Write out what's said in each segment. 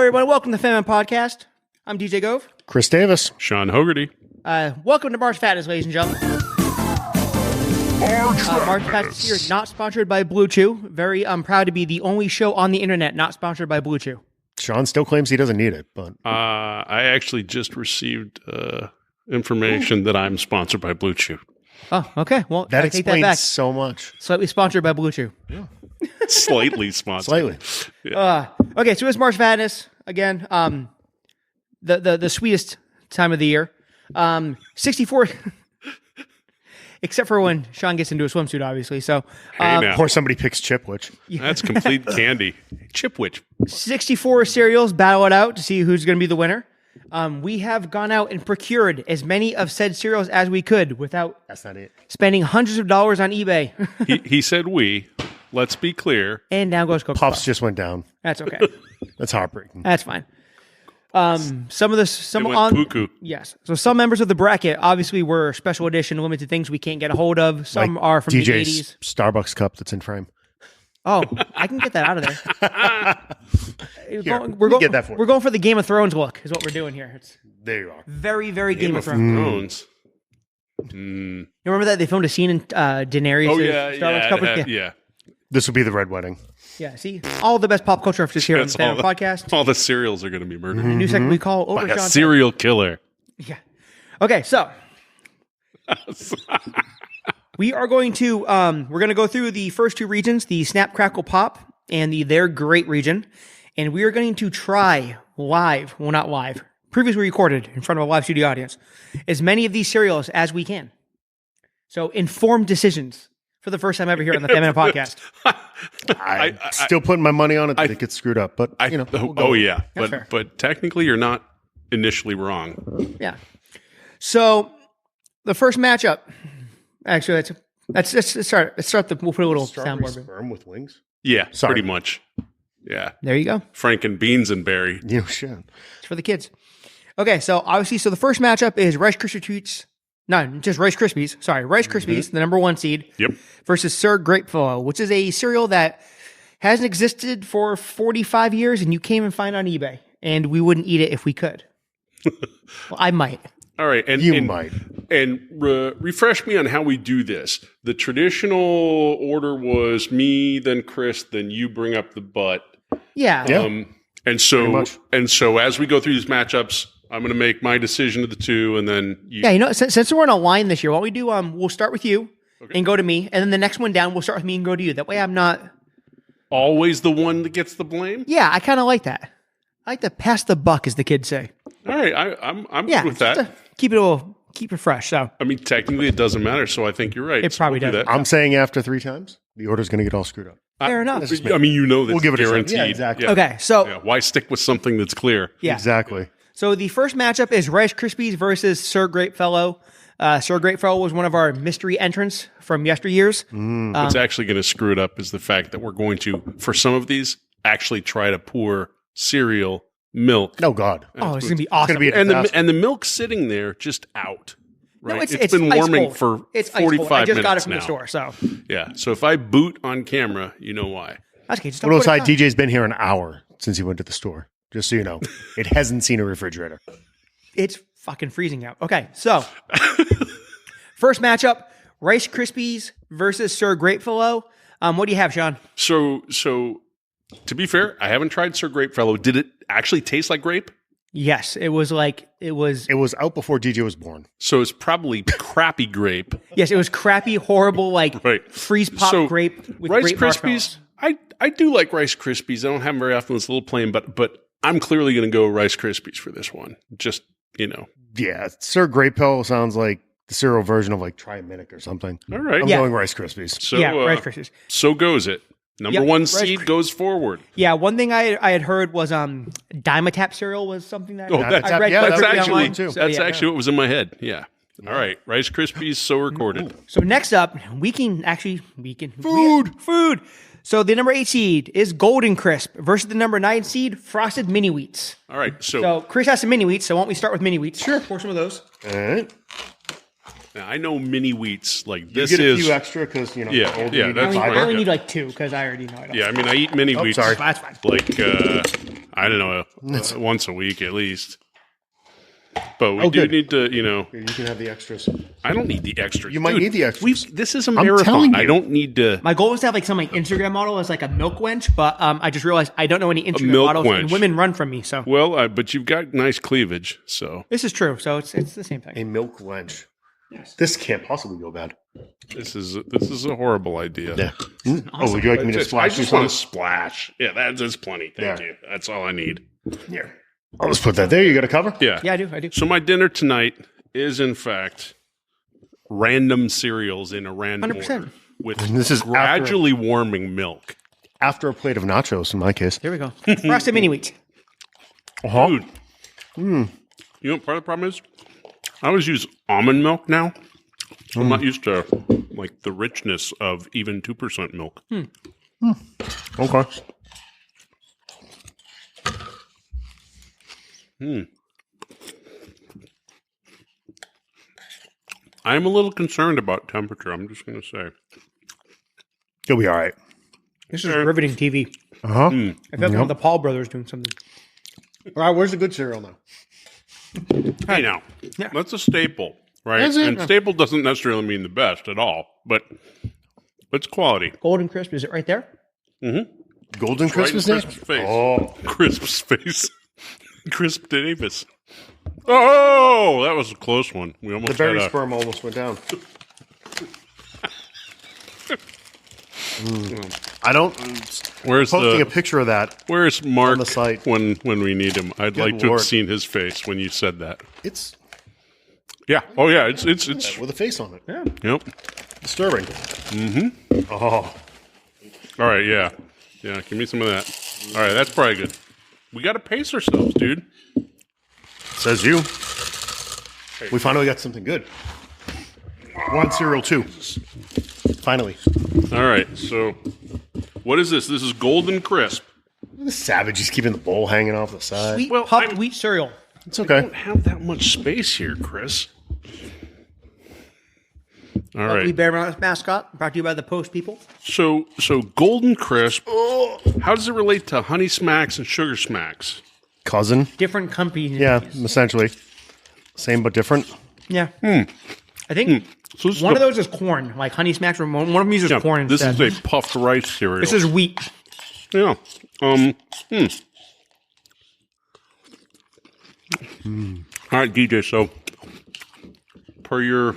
everyone. Welcome to the Famine Podcast. I'm DJ Gove. Chris Davis. Sean Hogarty. Welcome to March Fatness, ladies and gentlemen. March Fatness this year is not sponsored by Blue Chew. Very proud to be the only show on the internet not sponsored by Blue Chew. Sean still claims he doesn't need it, but I actually just received information that I'm sponsored by Blue Chew. Oh, okay. Well, that I take explains that back. so much. Slightly sponsored by Blue Chew. Yeah. Slightly sponsored. Slightly. Yeah. Okay, so it's March Madness again. The sweetest time of the year. 64, except for when Sean gets into a swimsuit, obviously. So, Or somebody picks Chipwich. That's complete candy. Chipwich. 64 cereals, battle it out to see who's going to be the winner. We have gone out and procured as many of said cereals as we could without That's not it. spending hundreds of dollars on eBay. He said we. Let's be clear. And down goes Coca-Cola. Puffs just went down. That's okay. That's heartbreaking. That's fine. Some It went cuckoo. Yes. So some members of the bracket obviously were special edition limited things we can't get a hold of. Some Like are from DJ's the 80s. Starbucks cup that's in frame. Oh, I can get that out of there. Get that for we're going for the Game of Thrones look is what we're doing here. It's There you are. very, very Game of Thrones. Thrones. You remember that they filmed a scene in Daenerys' Oh, yeah. Starbucks cup? Yeah. This will be the Red Wedding. Yeah, see? All the best pop culture references here on the That's Family all Podcast. All the cereals are going to be murdered. A new segment we call Over Like a Sean's serial killer. Head. Yeah. Okay, so we are going to we're going to go through the first two regions, the Snap, Crackle, Pop, and the They're Great region, and we are going to try live, well, not live, previously recorded in front of a live studio audience, as many of these cereals as we can. So informed decisions for the first time ever here on the Family Podcast. I'm still putting my money on it that it gets screwed up, but we'll go Oh, with it. yeah. That's fair. But technically, you're not initially wrong. Yeah. So the first matchup, actually, let's start. We'll put a little Strawberry soundboard. sperm with wings? Yeah, Sorry. pretty much. Yeah. There you go. Frank and Beans and Berry. Shit. It's for the kids. Okay, so obviously, the first matchup is Rice Krispie Treats. No, just Rice Krispies. Sorry, Rice Krispies, the number one seed. Yep. Versus Sir Grapefruit, which is a cereal that hasn't existed for 45 years, and you can't even find on eBay. And we wouldn't eat it if we could. Well, I might. All right. And You might. And refresh me on how we do this. The traditional order was me, then Chris, then you bring up the butt. Yeah. Yeah. And so much. as we go through these matchups, I'm going to make my decision of the two, and then you. Yeah, you know, since we're in a line this year, what we do, we'll start with you and go to me, and then the next one down, we'll start with me and go to you. That way I'm not... Always the one that gets the blame? Yeah, I kind of like that. I like to pass the buck, as the kids say. All right. I'm Yeah, good with just that. to keep it fresh. So I mean, technically, it doesn't matter, so I think you're right. It probably We'll do doesn't. that. I'm saying after 3 times, the order's going to get all screwed up. fair enough. I mean, you know that's We'll give it a shot. guaranteed. Yeah, exactly. Okay, so Yeah, why stick with something that's clear? yeah. Exactly. So the first matchup is Rice Krispies versus Sir Grapefellow. Sir Grapefellow was one of our mystery entrants from yesteryears. What's actually going to screw it up is the fact that we're going to, for some of these, actually try to pour cereal, milk. Oh, God. Oh, it's gonna be awesome. gonna be a And disaster. the milk sitting there just out. Right? No, it's been ice warming cold. for It's ice 45 cold. I just minutes got it from now. the store, so Yeah. So if I boot on camera, you know why. that's okay. Just What don't else? put it on. DJ's been here an hour since he went to the store. Just so you know, it hasn't seen a refrigerator. It's fucking freezing out. Okay, so first matchup: Rice Krispies versus Sir Grapefellow. What do you have, Sean? So to be fair, I haven't tried Sir Grapefellow. Did it actually taste like grape? Yes, it was. It was out before DJ was born. So it's probably crappy grape. Yes, it was crappy, horrible, like Right. freeze pop So, grape with Rice grape Krispies. I do like Rice Krispies. I don't have them very often. It's a little plain, but I'm clearly going to go Rice Krispies for this one. Just, Yeah, Sir Grapefellow sounds like the cereal version of like Try a Minute or something. All right. I'm Yeah. going Rice Krispies. So, yeah, Rice Krispies. so goes it. Number Yep, one Rice seed Kris- goes forward. Yeah, one thing I had heard was Dimetap cereal was something that Oh, that's- I read yeah, quickly that's actually online. too. So, That's yeah. actually what was in my head. Yeah. All right. Rice Krispies, so recorded. So next up, food. So the number 8 seed is Golden Crisp versus the number 9 seed Frosted Mini Wheats. All right. So Chris has some Mini Wheats, so why don't we start with Mini Wheats? Sure. Pour some of those. All right. now I know mini wheats. Like You this get a is. few extra because, you know, Yeah, older yeah, you that's get I fine. only fiber. need like 2 because I already know I don't. Yeah, I mean, I eat mini wheats. sorry. That's fine. Like I don't know, once a week at least. But we good. need to, Here, you can have the extras. I don't need the extras. You might need the extras. This is a telling marathon. you. I don't need to. My goal is to have like some like Instagram model as like a milk wench, but I just realized I don't know any Instagram milk models, wench. and women run from me. So Well, but you've got nice cleavage, so this is true. So it's the same thing. A milk wench. Yes. This can't possibly go bad. this is a horrible idea. Yeah. Oh, would you like me to I splash you just want some? to splash. Yeah, that's plenty. Thank There. you. That's all I need. Here. I'll just put that there. You got a cover? Yeah. Yeah, I do. So my dinner tonight is, in fact, random cereals in a random 100%. order with And this is gradually warming milk. After a plate of nachos, in my case. Here we go. Frosted mini wheats. Uh-huh. Dude, you know what part of the problem is? I always use almond milk now. I'm not used to like the richness of even 2% milk. Okay. I'm a little concerned about temperature. I'm just going to say. You'll be all right. This is riveting TV. Uh-huh. I feel like the Paul brothers doing something. All right, where's the good cereal now? Hey, now, Yeah. that's a staple, right? Is it? And staple doesn't necessarily mean the best at all, but it's quality. Golden crisp, is it right there? Golden Right in Christmas Day? Crisp's face. Oh. Crisp's face. Crisp Davis. Oh, that was a close one. We The almost berry had a... sperm almost went down. I don't... Where's Posting the... a picture of that. Where's Mark the site. when we need him? I'd Good like to Lord. have seen his face when you said that. It's Yeah. Oh, yeah. It's with a face on it. Yeah. Yep. Disturbing. Mm-hmm. Oh. All right. Yeah. Yeah. Give me some of that. All right. That's probably good. We got to pace ourselves, dude. Says you. We finally got something good. We're on cereal 2. Finally. All right. So, what is this? This is Golden Crisp. The savage is keeping the bowl hanging off the side. Sweet Well, puffed I'm- wheat cereal. It's okay. Don't have that much space here, Chris. All We right. Bear Mountain mascot, brought to you by the Post people. So Golden Crisp. How does it relate to Honey Smacks and Sugar Smacks? Cousin. Different companies. Yeah, essentially. Same but different. Yeah. I think So this is one the- of those is corn, like Honey Smacks. One of them uses Yeah, corn this instead. is a puffed rice cereal. This is wheat. Yeah. All right, DJ. So, per your,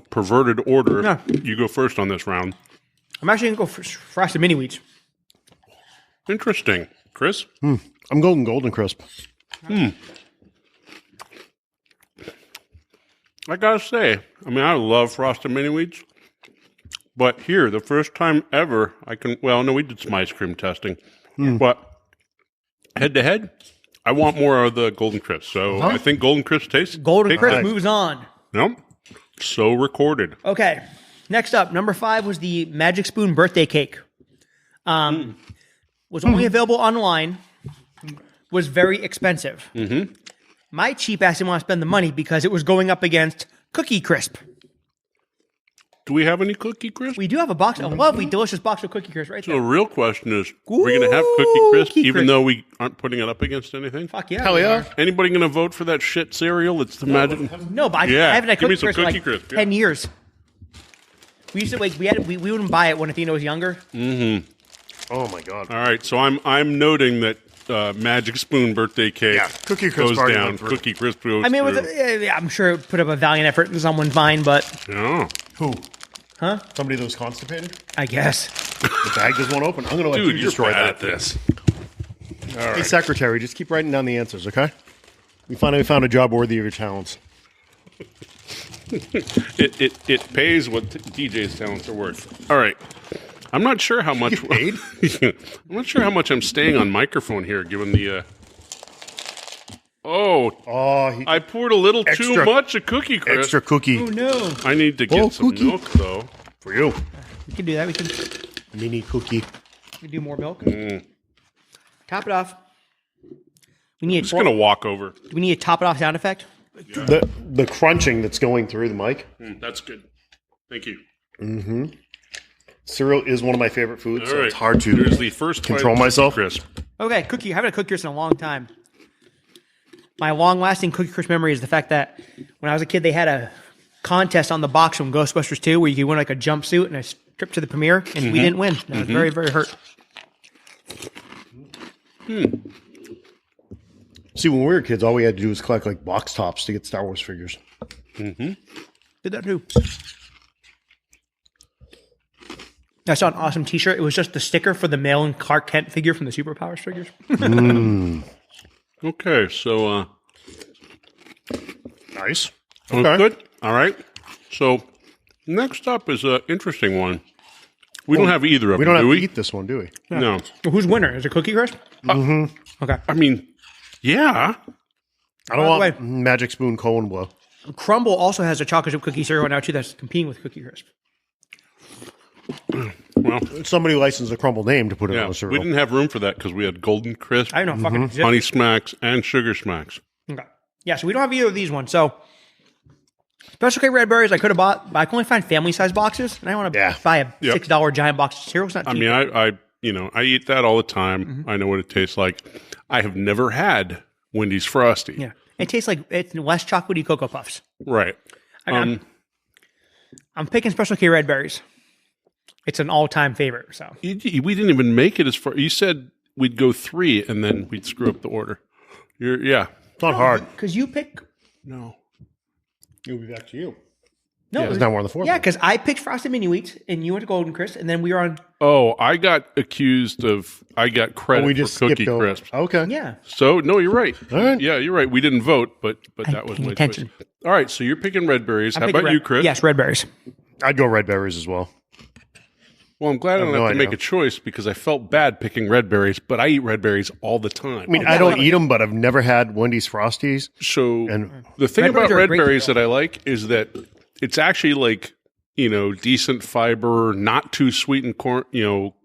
perverted order, Yeah. you go first on this round. I'm actually going to go for frosted mini wheats. Interesting, Chris. I'm going Golden Crisp. I gotta say, I love frosted mini wheats, but here, the first time ever, we did some ice cream testing, but head to head, I want more of the Golden Crisp. So I think Golden Crisp tastes. Golden take Crisp that. moves on. Yep. So recorded. Okay. Next up, number 5 was the Magic Spoon birthday cake. Was only available online. Was very expensive. My cheap ass didn't want to spend the money because it was going up against Cookie Crisp. Do we have any Cookie Crisp? We do have a box, a lovely, delicious box of Cookie Crisp right So there. the real question is, are we going to have Cookie Crisp Cookie even Crisp. though we aren't putting it up against anything? Fuck yeah. Hell we yeah. are. Anybody going to vote for that shit cereal? It's the magic. No, but I Yeah, haven't had give me Cookie some Crisp for Cookie like Crisp, yeah. 10 years. We used to we wouldn't buy it when Athena was younger. Oh my god. All right, so I'm noting that Magic Spoon birthday cake Yeah, Cookie Crisp goes already down. went through. Cookie Crisp goes I mean, through. I'm sure it put up a valiant effort in someone's mind, but Yeah. Who? Huh? Somebody that was constipated? I guess. The bag just won't open. I'm going to let Dude, you you're destroy bad that. at this. Hey, secretary, just keep writing down the answers, okay? We finally found a job worthy of your talents. It pays what DJ's talents are worth. All right. I'm not sure how much paid? I'm not sure how much I'm staying on microphone here, given the. Oh, I poured a little too Extra- much of Cookie Crisp. extra cookie Oh no. I need to get Oh, some cookie. milk though. for you. We can do that. We can Mini cookie. do more milk. Top it off. We need Just gonna walk over. do we need a top it off sound effect? The crunching that's going through the mic. That's good. Thank you. Cereal is one of my favorite foods, so All right. it's hard to Here's the first control bite of myself. Crisp. Okay, cookie. I haven't had a Cookie Crisp in a long time. My long-lasting Cookie Crisp memory is the fact that when I was a kid, they had a contest on the box from Ghostbusters 2 where you could win like a jumpsuit and a trip to the premiere, and we didn't win. And I was very, very hurt. See, when we were kids, all we had to do was collect like box tops to get Star Wars figures. Did that too. I saw an awesome T-shirt. It was just the sticker for the male and Clark Kent figure from the Superpowers figures. Okay, so Nice. okay. Good. All right. So next up is an interesting one. We don't have either of We them, don't have do to we? eat this one, do we? No. Well, who's winner? Is it Cookie Crisp? Okay. I mean, yeah. I don't the want way- Magic Spoon Colon Blow. Crumble also has a chocolate chip cookie cereal now too that's competing with Cookie Crisp. Well, Somebody licensed a Crumble name to put it yeah. on the We cereal. didn't have room for that because we had Golden Crisp, I don't know. Fucking zip. Honey Smacks, and Sugar Smacks. Okay. Yeah, so we don't have either of these ones. So Special K Red Berries I could have bought, but I can only find family size boxes, and I want to buy a $6 giant box of cereal. It's not I cheap. mean, I eat that all the time. I know what it tastes like. I have never had Wendy's Frosty. Yeah. It tastes like it's less chocolatey Cocoa Puffs. Right. I'm picking Special K Red Berries. It's an all-time favorite. So We didn't even make it as far. You said we'd go 3 and then we'd screw up the order. It's not hard. because you pick No. It'll be back to you. no, It's not more on the 4th. yeah, because I picked Frosted Mini Wheats and you went to Golden Crisp, and then we were on Oh, I got credit we just for Cookie skipped over. Crisps. Okay. yeah. So no, you're right. All right. Yeah, you're right. We didn't vote, but that was paying my attention. choice. All right, so you're picking red berries. How Picking about you, Chris? Yes, Red Berries. I'd go Red Berries as well. Well, I'm glad I don't no have to idea. make a choice because I felt bad picking red berries, but I eat red berries all the time. I mean, I don't eat them, but I've never had Wendy's Frosties. So And the thing Red about berries are red great berries cereal. that I like is that it's actually like, decent fiber, not too sweetened corn,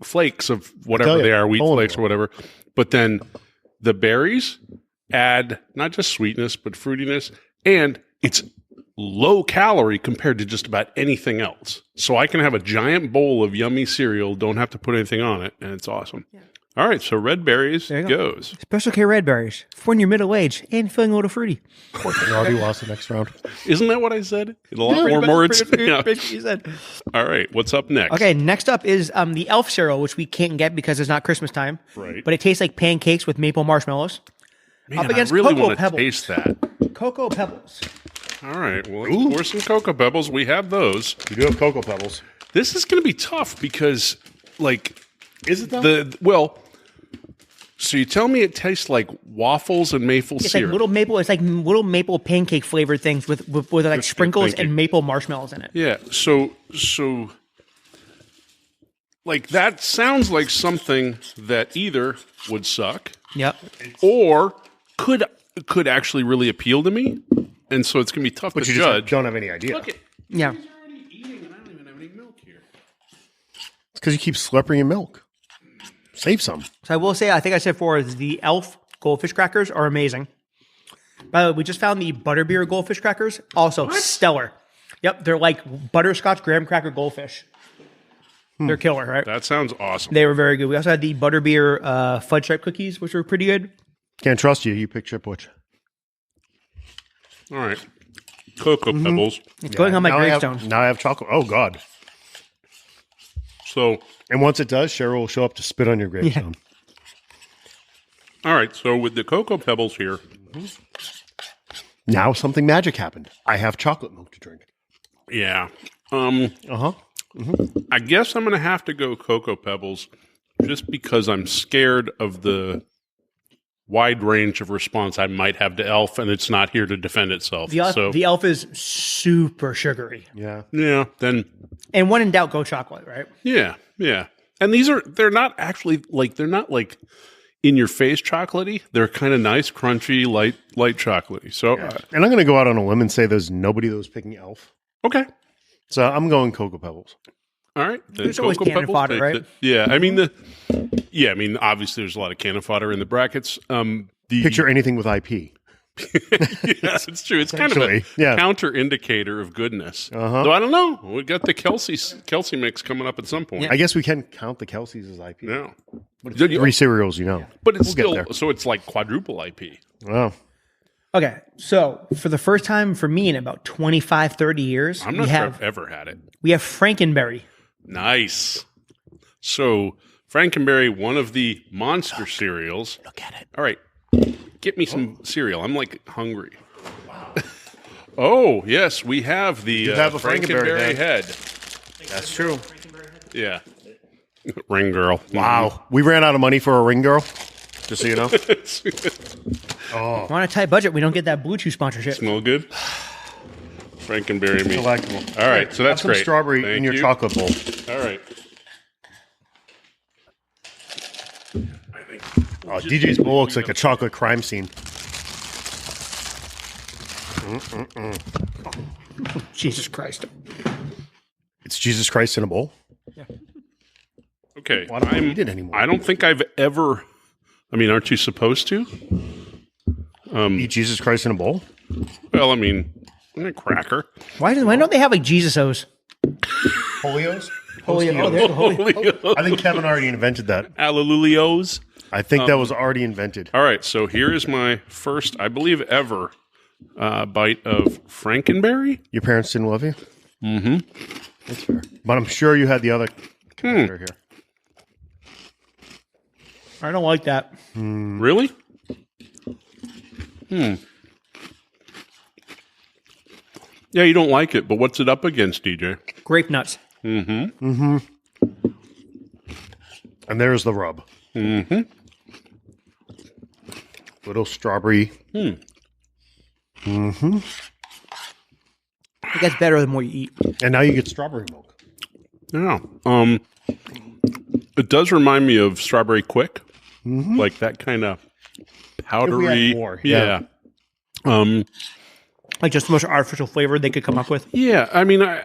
flakes of whatever tell you, they are, wheat Colin flakes will. or whatever. But then the berries add not just sweetness, but fruitiness. And it's low calorie compared to just about anything else. So I can have a giant bowl of yummy cereal, don't have to put anything on it, and it's awesome. All right, so red berries you go. goes. Special K Red Berries for when you're middle aged and feeling a little fruity. I already lost the next round. Isn't that what I said? In a lot more words. Yeah. You said. All right, what's up next? Okay, next up is the Elf cereal, which we can't get because it's not Christmas time. Right. But it tastes like pancakes with maple marshmallows. Man, up against I really Cocoa want to Pebbles. taste that. Cocoa Pebbles. All right, well, let's pour some Cocoa Pebbles. We have those. You do have Cocoa Pebbles. This is going to be tough because, Is it though? So you tell me it tastes like waffles and maple It's syrup. like little maple. It's like little maple pancake flavored things with like Just sprinkles thinking. and maple marshmallows in it. Yeah, so that sounds like something that either would suck Yep. or could actually really appeal to me, and so it's going to be tough But to you just judge. don't have any idea. Look at Yeah. he's already eating, and I don't even have any milk here. It's because you keep slurping your milk. Save some. So I will say, I think I said before, is the Elf goldfish crackers are amazing. By the way, we just found the butterbeer goldfish crackers, also stellar. Yep, they're like butterscotch graham cracker goldfish. They're killer, right? That sounds awesome. They were very good. We also had the butterbeer fudge stripe cookies, which were pretty good. Can't trust you. You pick Chipwich. All right, Cocoa Pebbles. It's going on my Now gravestone. Now I have chocolate. Oh, God. So, And once it does, Cheryl will show up to spit on your gravestone. all right, so with the Cocoa Pebbles here, Now something magic happened. I have chocolate milk to drink. yeah. Uh-huh. I guess I'm going to have to go Cocoa Pebbles just because I'm scared of the wide range of response I might have to Elf, and it's not here to defend itself. The Elf is super sugary. Yeah. Yeah, then, And when in doubt, go chocolate, right? yeah. And they're not actually, they're not in your face chocolatey. They're kind of nice, crunchy, light chocolatey. So, And I'm going to go out on a limb and say there's nobody that was picking Elf. okay. So I'm going Cocoa Pebbles. All right. then There's always Cocoa cannon Pebbles fodder, takes right? it. Yeah, I mean, obviously there's a lot of cannon fodder in the brackets. Picture anything with IP. Yes, it's true. It's kind of a Essentially, yeah. counter indicator of goodness. Though I don't know. We got the Kelsey mix coming up at some point. I guess we can count the Kelseys as IP. Yeah. But it's 3 cereals, you know. But it's We'll get still there. so it's like quadruple IP. Wow. Okay, so for the first time for me in about 25, 30 years, I'm not sure I've ever had it. we have Frankenberry. Nice. So Frankenberry, one of the monster cereals. Look at it. All right. Get me some cereal. I'm like hungry. Oh, yes, we have the have a Frankenberry head. That's true. Yeah. Ring girl. Wow. We ran out of money for a ring girl, just so you know. We're on a tight budget. We don't get that Blue Chew sponsorship. Smell good? Frankenberry meat. Delectable. All right, so Have that's some great. strawberry Thank in your you. chocolate bowl. All right. Oh, DJ's bowl looks like a chocolate crime scene. Jesus Christ. It's Jesus Christ in a bowl. Okay. Well, I don't eat it anymore. I don't think I've ever. I mean, aren't you supposed to? Eat Jesus Christ in a bowl? Well, I mean, a cracker. Why don't they have like Jesus O's? Polios? Holy, oh, there's the holy. I think Kevin already invented that. Alleluios. I think that was already invented. All right, so here is my first, I believe, ever bite of Frankenberry. Your parents didn't love you? Mm-hmm. That's fair. But I'm sure you had the other character here. I don't like that. Really? Yeah, you don't like it, but what's it up against, DJ? Grape nuts. And there's the rub. Mm-hmm. Little strawberry. I think that's better the more you eat. And now you get strawberry milk. Yeah. It does remind me of Strawberry Quick. Like that kind of powdery. more, yeah. Like just the most artificial flavor they could come up with. Yeah, I mean, I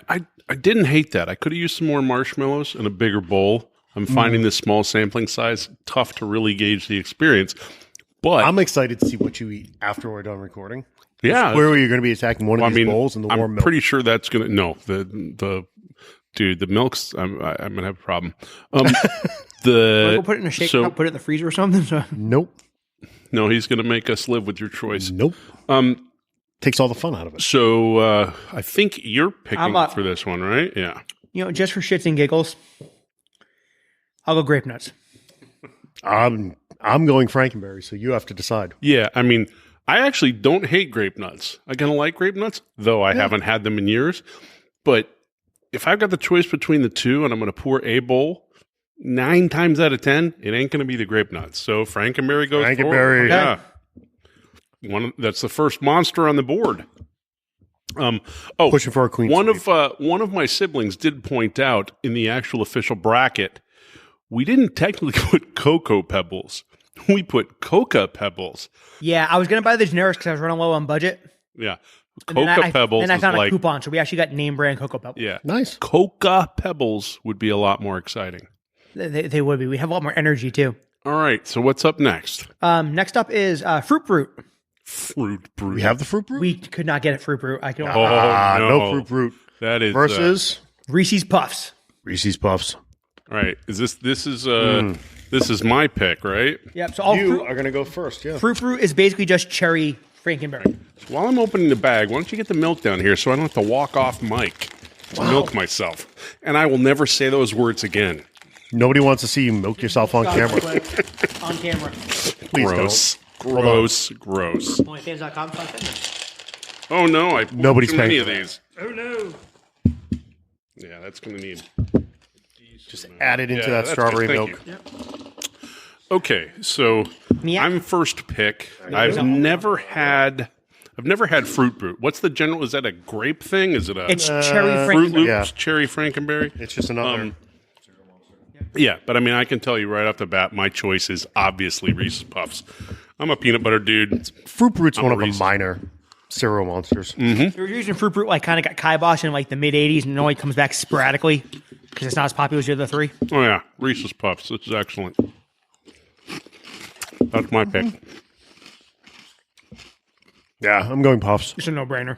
didn't hate that. I could have used some more marshmallows in a bigger bowl. I'm finding this small sampling size tough to really gauge the experience. But I'm excited to see what you eat after we're done recording. yeah, Where you're going to be attacking one of these bowls in the warm I'm milk. pretty sure that's gonna the milk's. I'm gonna have a problem. We'll put it in a shake so- cup, put it in the freezer or something. So. Nope. No, he's gonna make us live with your choice. Nope. Takes all the fun out of it. So I think you're picking I'm up. for this one, right? Yeah. You know, just for shits and giggles, I'll go grape nuts. I'm going Frankenberry, so you have to decide. Yeah, I mean, I actually don't hate grape nuts. I kind of like grape nuts, though I haven't had them in years. But if I've got the choice between the two and I'm going to pour a bowl, 9 times out of 10, it ain't going to be the grape nuts. So Frankenberry goes Frankenberry. forward. Yeah. That's the first monster on the board. Pushing for a queen One sweep. of my siblings did point out in the actual official bracket, we didn't technically put Cocoa Pebbles. We put Coca Pebbles. Yeah, I was going to buy the generics because I was running low on budget. Yeah. And then Coca Pebbles Then I is found a like, coupon, so we actually got name brand Cocoa Pebbles. yeah. Nice. Coca Pebbles would be a lot more exciting. They would be. We have a lot more energy too. All right. So what's up next? Next up is Fruit Brute. Fruit Brute. We have the fruit brute? We could not get it Fruit Brute. I can Oh, no fruit brute. That is Versus Reese's Puffs. Reese's Puffs. all right. This is my pick, right? Yep. So all You fruit, are going to go first, yeah. fruit Brute is basically just cherry Frankenberry. While I'm opening the bag, why don't you get the milk down here so I don't have to walk off mic to milk myself? And I will never say those words again. Nobody wants to see you milk yourself on camera. On camera. Please Gross. Gross. Gross. OnlyFans.com/fitness. Oh no, I Nobody's too many paying of for that. these. Oh no. Yeah, that's gonna need. Just add it into Yeah, that that's strawberry good. milk. Thank you. Okay, so Yeah. I'm first pick. I've never had Fruit Brute. What's the general? Is that a grape thing? Is it a It's cherry Fruit Frankenberry. Loops Yeah. cherry Frankenberry? It's just another. Yeah, but I mean, I can tell you right off the bat, my choice is obviously Reese's Puffs. I'm a peanut butter dude. Fruit Brute's one of the Reese's. minor cereal monsters. They were using Fruit Brute like kind of got kiboshed in like the mid '80s, and it only comes back sporadically because it's not as popular as the other three. Oh yeah, Reese's Puffs. This is excellent. That's my pick. Yeah, I'm going Puffs. It's a no-brainer.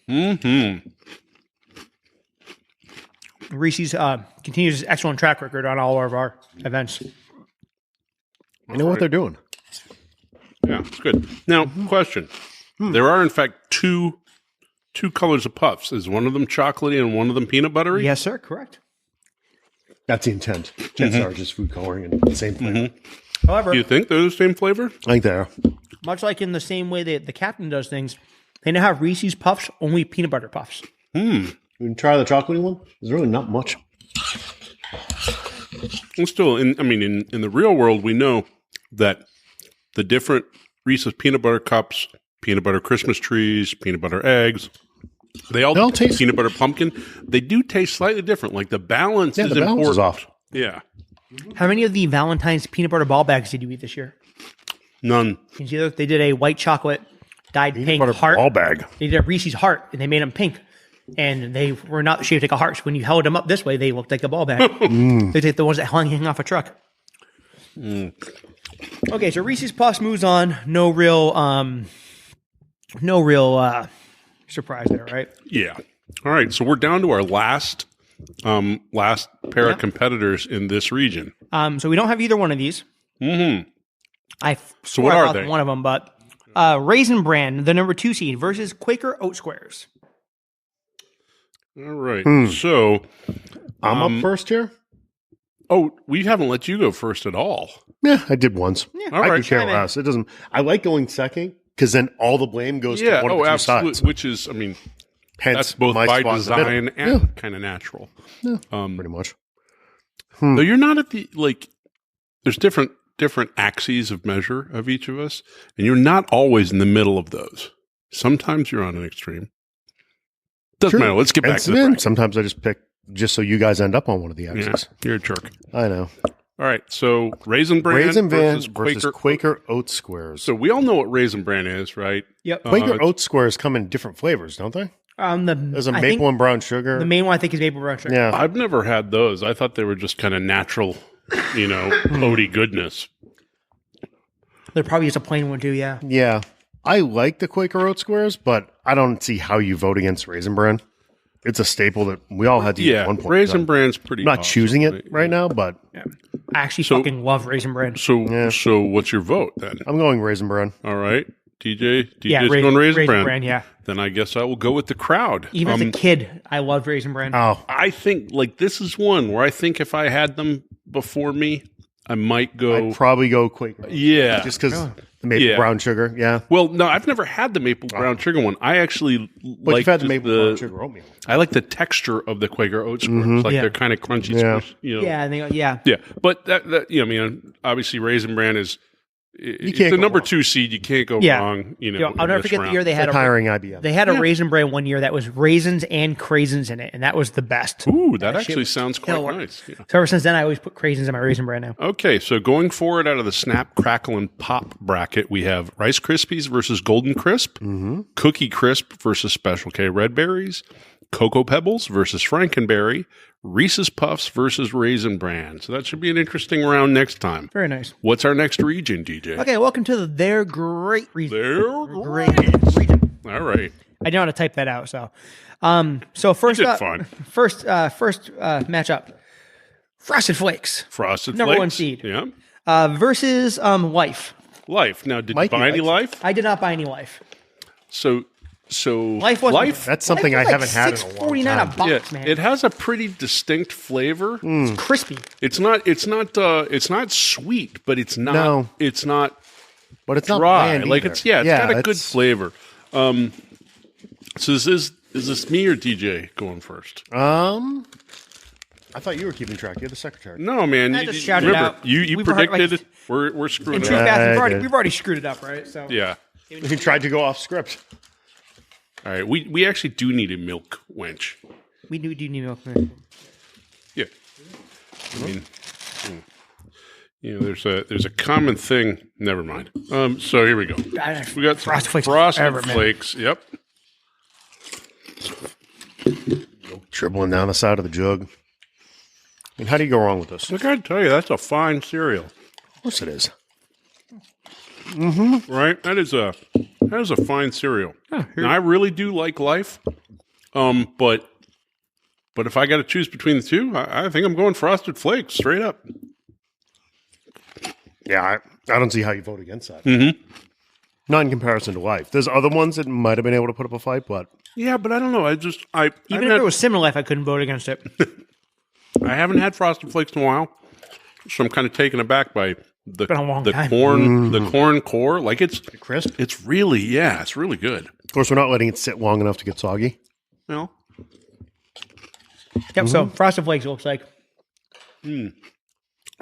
Mm-hmm. Reese's continues his excellent track record on all of our events. I know what they're doing. Yeah, it's good. Now, question. There are, in fact, two colors of puffs. Is one of them chocolatey and one of them peanut buttery? Yes, sir. Correct. That's the intent. Chances are just food coloring and the same flavor. However, Do you think they're the same flavor? I think they are. much like in the same way that the captain does things, they now have Reese's Puffs, only peanut butter puffs. You can try the chocolatey one. There's really not much. And still, in the real world, we know that the different Reese's peanut butter cups, peanut butter Christmas trees, peanut butter eggs, they all taste peanut butter pumpkin. They do taste slightly different. Like the balance is the balance important. is off. Yeah. How many of the Valentine's peanut butter ball bags did you eat this year? None. You see those? They did a white chocolate dyed pink Butter heart. ball bag. They did a Reese's heart, and they made them pink. And they were not shaped like a heart. So when you held them up this way, they looked like a ball bag. They take the ones that hang off a truck. Okay, so Reese's Puffs moves on. No real surprise there, right? Yeah. All right. So we're down to our last pair of competitors in this region. So we don't have either one of these. Mm-hmm. So what are they? One of them, but Raisin Bran, the number 2 seed, versus Quaker Oat Squares. All right. So I'm up first here. Oh, we haven't let you go first at all. Yeah, I did once. All I right. could care less. It doesn't. I like going second because then all the blame goes to one of the two absolutely. sides. Which is, Hence, that's both my by spot in the middle. design and kind of natural. Pretty much. Though you're not at the there's different axes of measure of each of us, and you're not always in the middle of those. Sometimes you're on an extreme. Doesn't matter. Let's get back to the bracket. Sometimes I just pick just so you guys end up on one of the axes. Yeah, you're a jerk. I know. All right, so Raisin Bran versus Quaker Oat Squares. So we all know what Raisin Bran is, right? Yep. Quaker Oat Squares come in different flavors, don't they? There's a maple and brown sugar. The main one I think is maple brown sugar. Yeah. I've never had those. I thought they were just kind of natural, oaty goodness. There probably is a plain one too, yeah. Yeah. I like the Quaker Oat Squares, but I don't see how you vote against Raisin Bran. It's a staple that we all had to eat at one point. Raisin Bran's pretty I'm not awesome, choosing it right now, but I actually fucking love Raisin Bran. So what's your vote then? I'm going Raisin Bran. All right. DJ's Yeah, going Raisin Bran. Bran, yeah. Then I guess I will go with the crowd. Even as a kid, I loved Raisin Bran. Oh, I think this is one where I think if I had them before me, I might go. I'd probably go Quaker. Yeah. Just because the maple brown sugar. Yeah. Well, no, I've never had the maple brown sugar one. I actually But like you've had the maple brown sugar oatmeal. I like the texture of the Quaker Oat Squares. They're kind of crunchy. Yeah. Squish, Yeah, and Yeah. But that obviously Raisin Bran is it's can't the go number wrong. 2 seed. You can't go Yeah. wrong. I'll never forget the year they had Hiring IBM. They had a Raisin Bran one year that was raisins and craisins in it, and that was the best. Ooh, that actually sounds quite killer. nice. Yeah. So ever since then, I always put craisins in my Raisin Bran now. Okay, so going forward out of the Snap, Crackle, and Pop bracket, we have Rice Krispies versus Golden Crisp, Cookie Crisp versus Special K Red Berries, Cocoa Pebbles versus Frankenberry, Reese's Puffs versus Raisin Bran. So that should be an interesting round next time. Very nice. What's our next region, DJ? Okay, welcome to Their Great Region. They're Great Region. All right. I know how to type that out. So first did up, fine. first matchup, Frosted Flakes Frosted Number Flakes. 1 seed. Yeah. Versus Life. Life. Now, did Mikey you buy any likes- Life? I did not buy any Life. So Life was That's something I haven't had in a long $6.49 time. a box, man. it has a pretty distinct flavor. It's crispy. It's not sweet, but it's not. No. It's not But it's not dry. bland Like either. it's got a good it's- flavor. So is this me or DJ going first? I thought you were keeping track. You're the secretary. No, man. I You, just you- shouted remember, out. you We've heard, predicted like, we're screwing In it true up. fashion, I did. we've already screwed it up, right? So Yeah. You tried to go off script. All right. We actually do need a milk wench. we do need milk. Yeah. I mean, there's a common thing. Never mind. So here we go. We got some Frosted Flakes Frosted forever, man. Flakes. Yep. Dribbling down the side of the jug. I mean, how do you go wrong with this? I gotta tell you, that's a fine cereal, Of course it is. right? That is a That is a fine cereal. Now, I really do like Life, but if I got to choose between the two, I think I'm going Frosted Flakes straight up. Yeah, I don't see how you vote against that. Mm-hmm. Not in comparison to Life. There's other ones that might have been able to put up a fight, but Yeah, but I don't know. Even if it was similar Life, I couldn't vote against it. I haven't had Frosted Flakes in a while, so I'm kind of taken aback by the been a long time. corn, the corn core. Like it's crisp. It's really, it's really good. Of course, we're not letting it sit long enough to get soggy. Well, Yep. So Frosted Flakes it looks like. so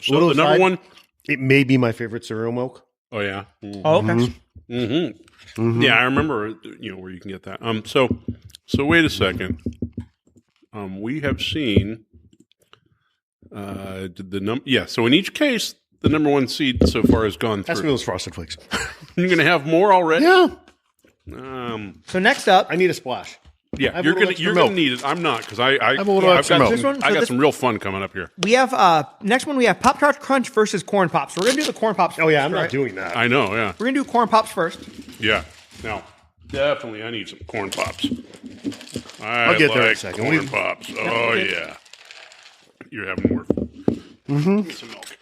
Little the number aside- one. It may be my favorite cereal milk. Oh yeah. Oh, okay. Yeah, I remember. Where you can get that. So wait a second. We have seen. So in each case, the number one seed so far has gone Ask me through. those Frosted Flakes. You're going to have more already. Yeah. So next up, I need a splash. Yeah, have a you're little gonna extra you're milk. gonna need it. I'm not because I have a little I've extra got milk. some, This one- I so got this- some real fun coming up here. we have next one. We have Pop Tarts Crunch versus Corn Pops. So we're gonna do the Corn Pops. Oh yeah, I'm first, not right? doing that. I know. Yeah, We're gonna do Corn Pops first. yeah. Now, definitely, I need some corn pops. I'll get there in a second. Corn pops. Oh yeah. You're having more. Give me some milk.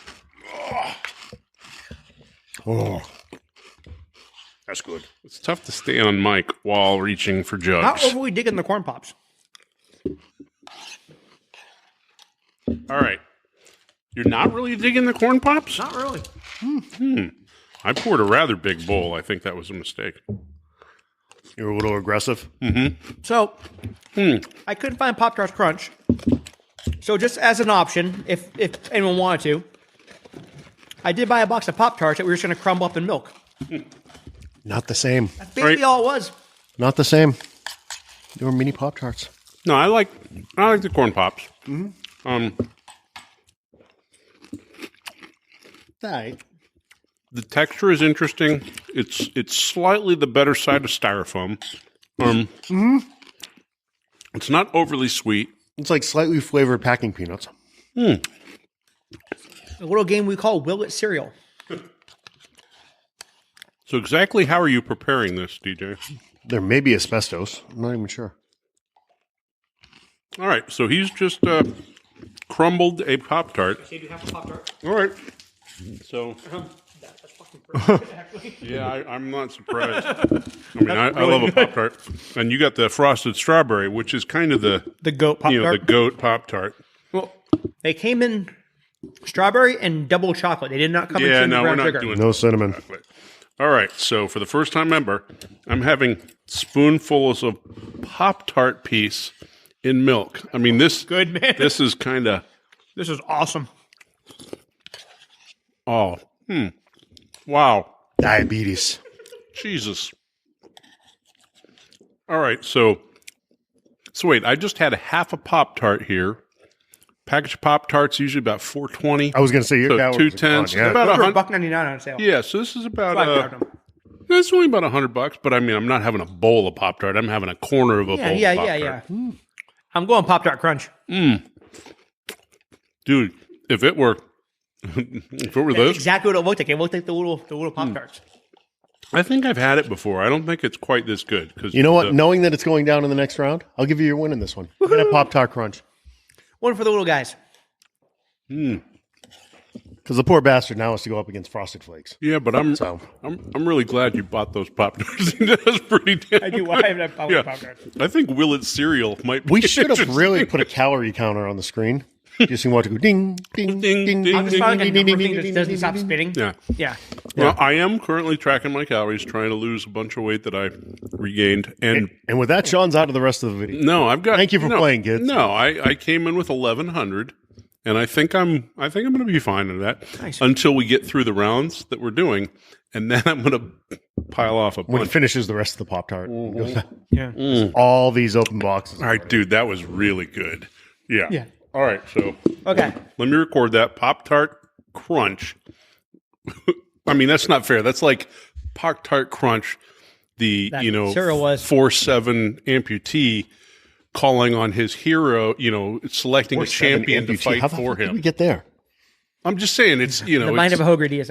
Oh, that's good. It's tough to stay on mic while reaching for How jugs. overly digging the Corn Pops? All right. You're not really digging the corn pops? Not really. I poured a rather big bowl. I think that was a mistake. You're a little aggressive. So I couldn't find Pop Tarts Crunch. So just as an option, if anyone wanted to, I did buy a box of Pop Tarts that we were just going to crumble up in milk. Not the same. That's basically all it was. Not the same. They were mini Pop Tarts. No, I like the corn pops. Right. The texture is interesting. It's slightly the better side of styrofoam. It's not overly sweet. It's like slightly flavored packing peanuts. A little game we call Will It Cereal. So exactly how are you preparing this, DJ? There may be asbestos. I'm not even sure. All right, so he's just crumbled a Pop-Tart. Say, do you have a Pop Tart? All right. So, That's fucking perfect, actually. yeah, I'm not surprised. I mean, I love a Pop-Tart. And you got the frosted strawberry, which is kind of the goat Pop Tart. the goat Pop-Tart. Well, they came in strawberry and double chocolate. They did not come in Yeah, cinnamon no, brown we're not sugar. doing No cinnamon. chocolate. All right, so for the first time ever, I'm having spoonfuls of Pop-Tart piece in milk. I mean, this Good, man. This is kind of This is awesome. wow, Diabetes. Jesus. All right, so wait, I just had a half a Pop-Tart here. Package of Pop-Tarts usually about $4.20. I was going to say, So your two tens, Yeah. about For $100. $1.99 on sale. Yeah, so this is about That's why I grabbed them. it's only about $100. But I mean, I'm not having a bowl of Pop-Tart. I'm having a corner of a bowl. Yeah, of yeah. Pop-Tart. I'm going Pop Tart Crunch. Dude. If it were That's this, exactly what it looked like. It looked like the little Pop Tarts. I think I've had it before. I don't think it's quite this good. Because You know what? Knowing that it's going down in the next round, I'll give you your win in this one. You're going to Pop Tart Crunch. One for the little guys. Because the poor bastard now has to go up against Frosted Flakes. Yeah, but I'm really glad you bought those Pop Tarts. That's pretty damn I do. good. I haven't had Yeah. Pop Tarts. I think Willet cereal might be We should have interesting. really put a calorie counter on the screen. Just so you want to go ding, ding, Ding, ding, ding, I'm just finding a ding, number ding, thing ding, that doesn't ding, stop ding, spinning. Yeah. Yeah. Well, I am currently tracking my calories, trying to lose a bunch of weight that I regained. And And with that, Sean's out of the rest of the video. no, I've got. Thank you for playing, kids. No, I came in with 1,100, and I think I'm going to be fine in that Nice. until we get through the rounds that we're doing, and then I'm going to pile off a When it bunch. finishes the rest of the Pop Tart. Yeah. All these open boxes. All right, dude, that was really good. Yeah. Yeah. All right, so Okay. let me record that Pop-Tart Crunch. I mean, that's not fair. That's like Pop-Tart Crunch, the, That you know, cereal was. 4-7 amputee calling on his hero, you know, selecting a champion to fight How the for fuck did we him. get there? I'm just saying, it's, you know, The mind it's, of a Hoggerty is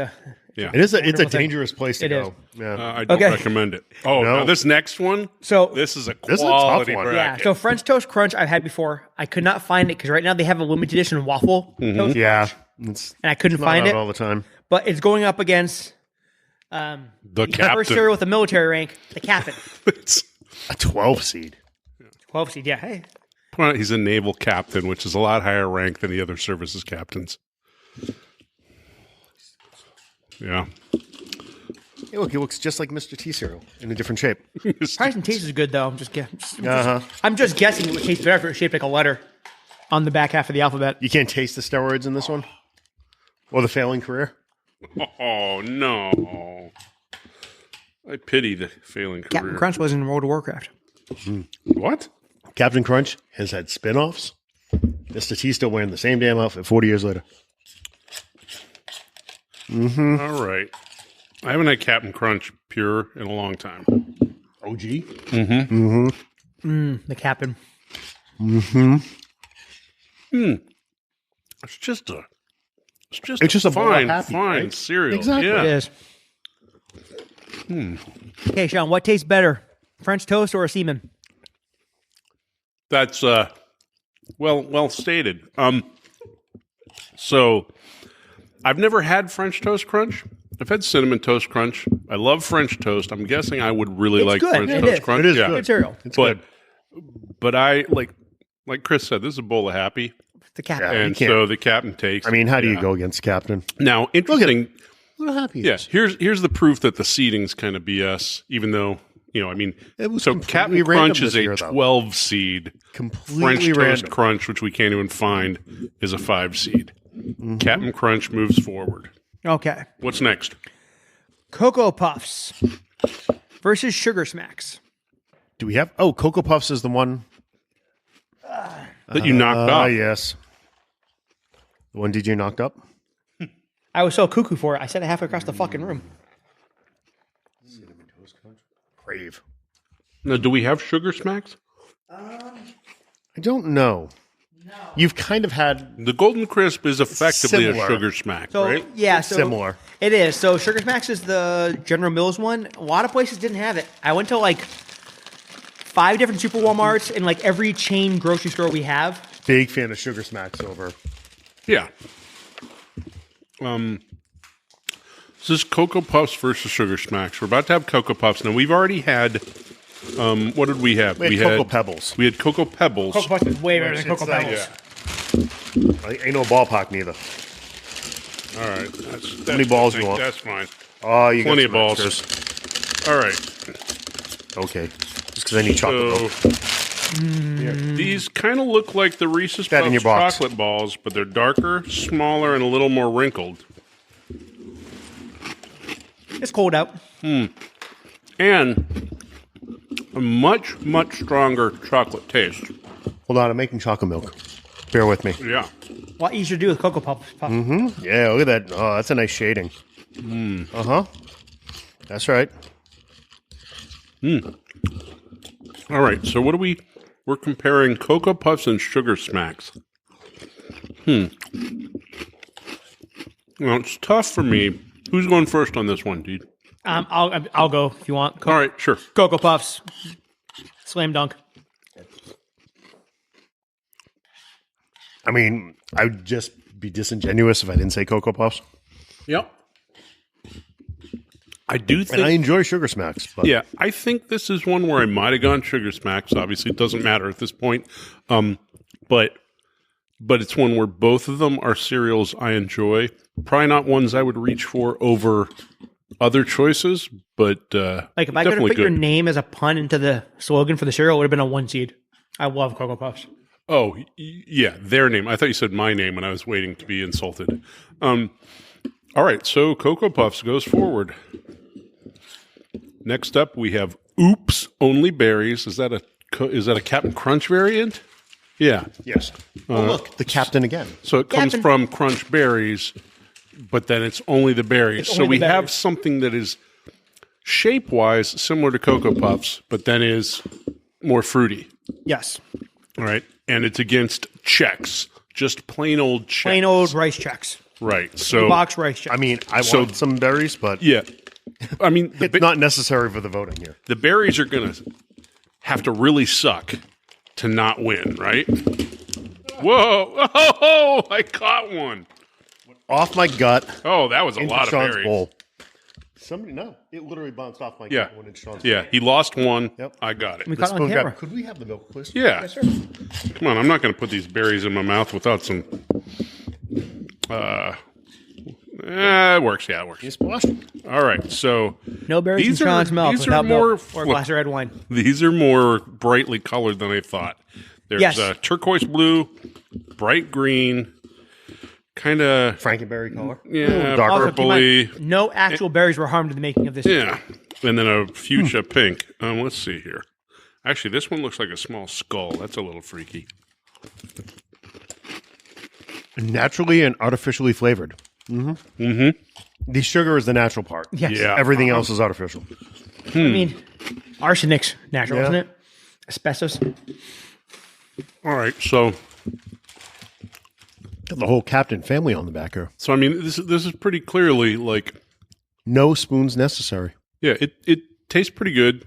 Yeah. It's a Wonderful thing. dangerous place to It go. is. Yeah. I don't Okay. recommend it. Oh, No. now this next one. So This is a This is a tough quality one. yeah, bracket. so French Toast Crunch I've had before. I could not find it because right now they have a limited edition waffle toast, Yeah. It's and I couldn't not find out it. all the time. But it's going up against the first captain. cereal with a military rank, the captain. It's- A 12 seed. 12 seed, yeah. Hey, well, he's a naval captain, which is a lot higher rank than the other services captains. Yeah. Hey, look, he looks just like Mr. T cereal in a different shape. price and taste is good though. Uh-huh. I'm just guessing it would taste better if it was shaped like a letter on the back half of the alphabet. You can't taste the steroids in this one? Or the failing career? Oh, no. I pity the failing career. Captain Crunch was in World of Warcraft. What? Captain Crunch has had spin-offs. Mr. T still wearing the same damn outfit 40 years later. All right. I haven't had Captain Crunch pure in a long time. OG? The captain. It's just a bowl of fine, Happy, fine right? cereal. Exactly. Yeah. It is. Okay, Sean, what tastes better? French toast or a seaman? That's well stated. So I've never had French Toast Crunch. I've had Cinnamon Toast Crunch. I love French toast. I'm guessing I would really It's like good. French It Toast is. Crunch. It is yeah. good. Good cereal. It's But good. I like Chris said, this is a bowl of Happy, The captain. Yeah. and can't- so the captain takes. I mean, how do you yeah. go against Captain? Now, interesting. Look how happy he Yes, is. here's the proof that the seeding's kind of BS. Even though I mean, It was so completely Captain random Crunch is this a year, though. 12 seed. Completely French Toast random. Crunch, which we can't even find, is a 5 seed. Mm-hmm. Captain Crunch moves forward. Okay. What's next? Cocoa Puffs versus Sugar Smacks. Do we have... Oh, Cocoa Puffs is the one... That you knocked off. yes. The one DJ knocked up? I was so cuckoo for it. I said it halfway across the fucking room. Brave. Now, do we have Sugar Smacks? I don't know. No. You've kind of had The Golden Crisp is effectively Similar. a Sugar Smack, So right? yeah, so similar. It is. So Sugar Smacks is the General Mills one. A lot of places didn't have it. I went to like 5 different Super Walmarts and like every chain grocery store we have. Big fan of Sugar Smacks over. Yeah. This is Cocoa Puffs versus Sugar Smacks. We're about to have Cocoa Puffs. Now, we've already had... what did we have? We had Cocoa Pebbles. We had Cocoa Pebbles. Cocoa Puffs is way better than It's Cocoa like- Pebbles. Ain't no ballpark neither. All right. That's many balls you want? That's fine. Oh, you Plenty got of some balls. extras. All right. Okay. Just because I need chocolate So, milk. these kind of look like the Reese's That in Puffs your box. chocolate balls, but they're darker, smaller, and a little more wrinkled. It's cold out. And a much, much stronger chocolate taste. Hold on, I'm making chocolate milk. Bear with me. Yeah. A lot easier to do with Cocoa Puffs. Yeah, look at that. Oh, that's a nice shading. Uh-huh. That's right. All right. So what we're comparing Cocoa Puffs and Sugar Smacks. Well, it's tough for me. Who's going first on this one, dude? I'll go if you want. All right, sure. Cocoa Puffs. Slam dunk. I mean, I would just be disingenuous if I didn't say Cocoa Puffs. Yep. I do think... And I enjoy Sugar Smacks. But Yeah, I think this is one where I might have gone Sugar Smacks. Obviously, it doesn't matter at this point. But it's one where both of them are cereals I enjoy. Probably not ones I would reach for over other choices, but Like if I could have definitely put your good. name as a pun into the slogan for the cereal, it would have been a 1 seed. I love Cocoa Puffs. Oh, yeah, their name. I thought you said my name when I was waiting to be insulted. All right, so Cocoa Puffs goes forward. Next up, we have Oops Only Berries. Is that a Captain Crunch variant? Yeah. yes. Oh, look, the captain again. So it comes Captain. from Crunch Berries, but then it's only the berries. It's So only we the have berries. something that is shape-wise similar to Cocoa Puffs, but then is more fruity. Yes. All right. And it's against Chex. Just plain old Chex. Plain old rice checks. Right. So Box rice chips. I mean, I So- want some berries, but yeah. I mean, it's not necessary for the voting here. the berries are going to have to really suck to not win, right? Whoa! Oh, I caught one. Off my gut. Oh, that was a Into lot of Sean's berries. bowl. No, it literally bounced off my Yeah. gut when it's Sean's Yeah, he lost one. Yep. I got it. we The caught it on spoon camera. grab. Could we have the milk, please? Yeah. Yes, sir. Come on, I'm not going to put these berries in my mouth without some. It works. Yeah, it works. You splashed. All right, so No berries in These are- Sean's mouth these are without more milk or a glass of red wine. these are more brightly colored than I thought. There's Yes. Turquoise blue, bright green, kind of Frankenberry color. yeah, dark Also, keep in purpley. mind, no actual berries were harmed in the making of this. Yeah, and then a fuchsia pink. Let's see here. Actually, this one looks like a small skull. That's a little freaky. Naturally and artificially flavored. The sugar is the natural part. Yes. Yeah. Everything else is artificial. I mean, arsenic's natural, Yeah. isn't it? Asbestos. All right, so Got the whole Captain family on the back here. I mean, this is pretty clearly like No spoons necessary. yeah, it tastes pretty good.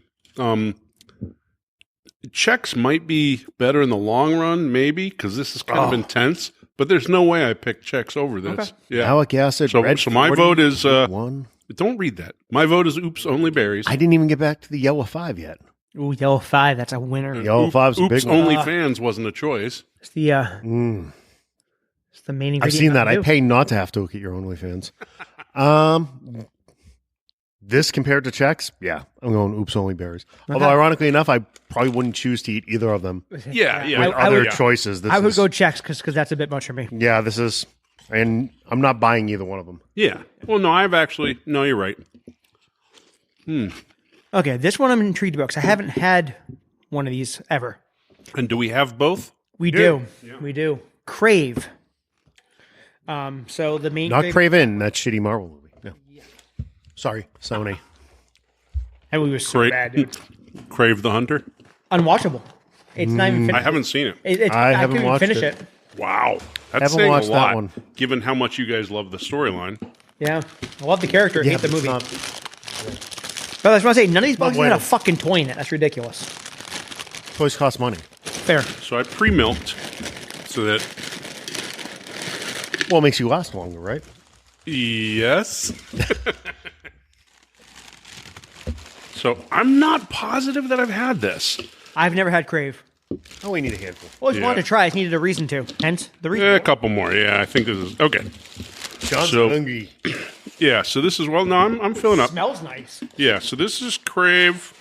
Chex might be better in the long run, maybe because this is kind of intense. But there's no way I picked Chex over this. Okay. Yeah. Malic acid. So red my 40, vote is one. don't read that. My vote is oops only berries. I didn't even get back to the yellow 5 yet. Ooh, yellow 5. That's a winner. Yellow 5's a oops big one. only fans wasn't a choice. It's the it's the main ingredient. I've seen that. I do. pay not to have to look at your OnlyFans. This compared to Chex, yeah, I'm going oops only berries. Although ironically enough, I probably wouldn't choose to eat either of them. Yeah, yeah. I Other would- choices. This I would is- go Chex because that's a bit much for me. Yeah, this is, and I'm not buying either one of them. Yeah. Well, no, no, you're right. Okay, this one I'm intrigued about because I haven't had one of these ever. And do we have both? We do. We do. Crave. So the main Not Crave- Craven, that shitty Marvel movie. No. Sorry, Sony. That movie was so Great. bad, dude. Crave the Hunter? Unwatchable. It's not even I finished. haven't seen it. I I haven't couldn't even watched finish it. it. Wow. That's Haven't saying watched a that lot, one. given how much you guys love the storyline. Yeah. I love the character. I hate the but it's movie. not- But I just want to say, none of these boxes had a bueno. fucking toy in it. That's ridiculous. Toys cost money. Fair. So I pre-milked so that, Well, it makes you last longer, right? yes. So I'm not positive that I've had this. I've never had Crave. Oh, we need a handful. Always Yeah. wanted to try. I just needed a reason to. Hence the reason. A couple more. Yeah, I think this is okay. John's So- hungry. Yeah, so this is no, I'm filling up. Smells nice. Yeah, so this is Crave.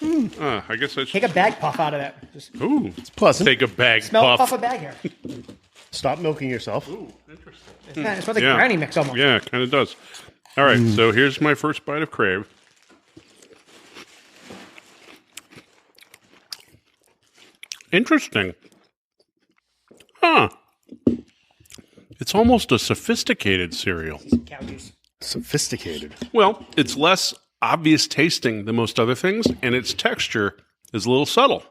I guess I should. Take a bag puff out of that. Just Ooh, Pleasant. take a bag smell puff. puff a bag here. Stop milking yourself. It smells like Yeah. granny mix almost. Yeah, kind of does. All right, so here's my first bite of Crave. Interesting. Huh. It's almost a sophisticated cereal. Cow juice. Sophisticated. Well, it's less obvious tasting than most other things, and its texture is a little subtle.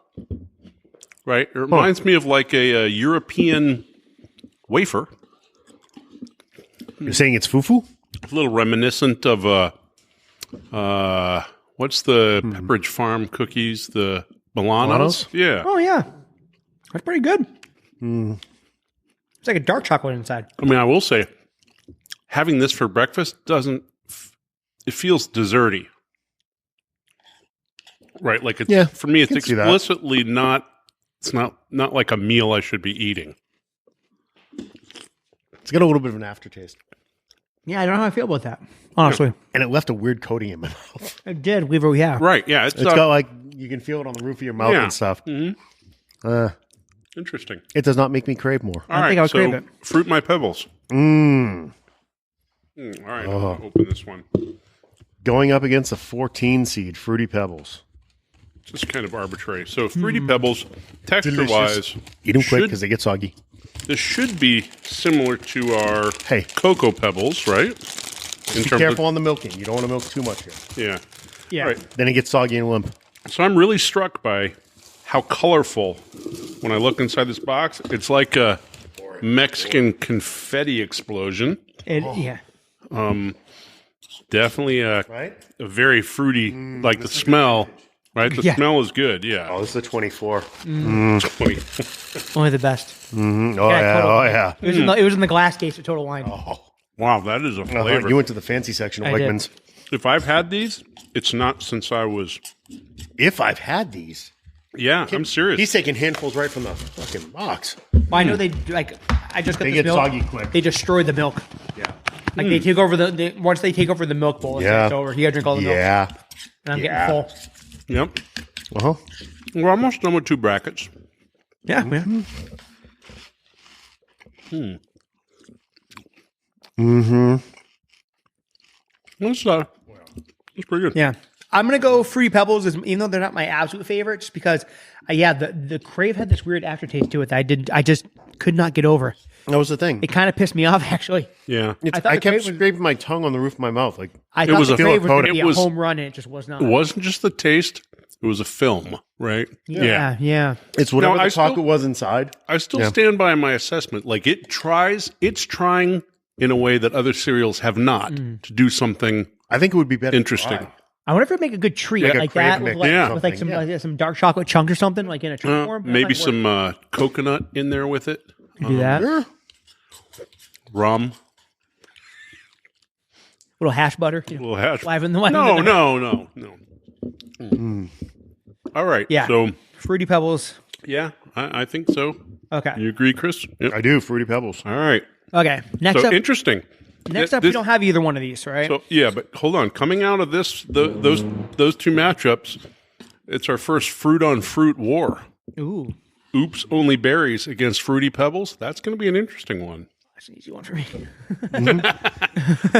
Right? It reminds me of like a European wafer. You're saying it's fufu? A little reminiscent of what's the Pepperidge Farm cookies? The Milanos? Milanos? Yeah. Oh yeah, that's pretty good. It's like a dark chocolate inside. I mean, I will say, having this for breakfast it feels desserty. Right? Like it's Yeah, for me, it's can see that. explicitly not. It's not like a meal I should be eating. It's got a little bit of an aftertaste. Yeah, I don't know how I feel about that. Honestly, And it left a weird coating in my mouth. I did. Weaver, yeah. Right? Yeah. It's got like, you can feel it on the roof of your mouth Yeah. and stuff. Interesting. It does not make me crave more. All right, think I would so crave it. Fruit my pebbles. Mmm. All right, I'll open this one. Going up against a 14 seed, Fruity Pebbles. Just kind of arbitrary. So Fruity Pebbles, texture-wise, Eat them quick should- because they get soggy. this should be similar to our Hey. Cocoa Pebbles, right? In Be careful on the milking. You don't want to milk too much here. Yeah. Yeah. Right. Then it gets soggy and limp. So I'm really struck by how colorful, when I look inside this box, it's like a Mexican confetti explosion. Yeah. Definitely Right? a very fruity, like the smell. Right, the Yeah. smell is good. Yeah. Oh, this is a 24. 20. Only the best. Mm-hmm. Oh, Yeah, yeah. total. Oh, yeah. It was in the glass case of Total Wine. Oh, Wow, that is a flavor. you went to the fancy section of I did. Wegmans. If I've had these, it's not since I was. If I've had these. Yeah, I'm serious. He's taking handfuls right from the fucking box. Well, I know they like. I just got They this get milk. soggy quick. They destroy the milk. Yeah. Like they take over once they take over the milk bowl. Yeah. It's over. You gotta drink all the milk. Yeah. And I'm Yeah. getting full. Yep. Uh-huh. We're almost done with 2 brackets. Yeah. Mm-hmm. That's pretty good. Yeah. I'm gonna go Fruity Pebbles, even though they're not my absolute favorite, just because, the Crave had this weird aftertaste to it that I just could not get over. That was the thing. It kind of pissed me off, actually. Yeah. I thought I the kept Crave was- scraping my tongue on the roof of my mouth. Like, I thought was the a Crave was going to coating. be It a was- home run, and it just was not. It wasn't just the taste, it was a film, right? Yeah. it's whatever No, the I still- chocolate was inside. I still stand by my assessment. Like it's trying in a way that other cereals have not to do something I think it would be better. interesting. dry. I wonder if it'd make a good treat Like a like Crave that, mix with Yeah. like some Yeah. some dark chocolate chunks or something, like in a treat form. That Maybe might work. some coconut in there with it. Do that. Yeah. Rum. Little hash butter. A little hash. Liven the No. All right. Yeah. So, Fruity Pebbles. yeah, I think so. Okay. You agree, Chris? Yep. I do. Fruity Pebbles. All right. Okay. Next So up, interesting. we don't have either one of these, right? So yeah, but hold on. Coming out of those 2 matchups, it's our first fruit on fruit war. Ooh, Oops, only berries against Fruity Pebbles. That's going to be an interesting one. that's an easy one for me.